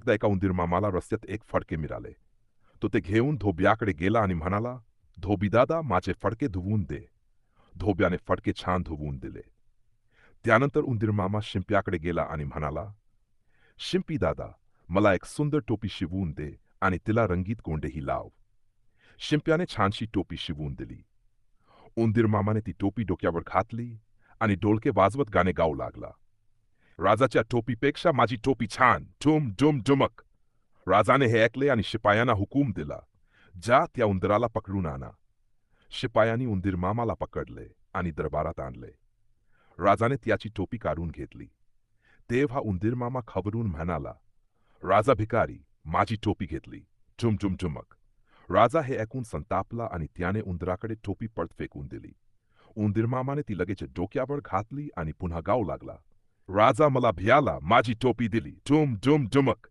एकदा एका उंदीर मामाला रस्त्यात एक फडके मिळाले. तो ते घेऊन धोब्याकडे गेला आणि म्हणाला, "धोबीदादा, माझे फडके धुवून दे." धोब्याने फडके छान धुवून दिले. त्यानंतर उंदीर मामा शिंप्याकडे गेला आणि म्हणाला, "शिंपी दादा, मला एक सुंदर टोपी शिवून दे आणि तिला रंगीत गोंडेही लाव." शिंप्याने छानशी टोपी शिवून दिली. उंदीर मामाने ती टोपी डोक्यावर घातली आणि डोलके वाजवत गाणे गाऊ लागला. "राजाच्या टोपीपेक्षा माझी टोपी छान, ठुम ठुम ठुमक." राजाने हे ऐकले आणि शिपायांना हुकूम दिला, "जा, त्या उंदराला पकडून आणा." शिपायांनी उंदीर मामाला पकडले आणि दरबारात आणले. राजाने त्याची टोपी काढून घेतली. तेव्हा उंदीर मामा खबरून म्हणाला, "राजा भिकारी, माझी टोपी घेतली, ठुम ठुम ठुमक." राजा हे ऐकून संतापला आणि त्याने उंदराकडे टोपी परत फेकून दिली. उंदीर मामाने ती लगेच डोक्यावर घातली आणि पुन्हा गाऊ लागला, "राजा मला भ्याला, माझी टोपी दिली, ठुम ठुम ठुमक."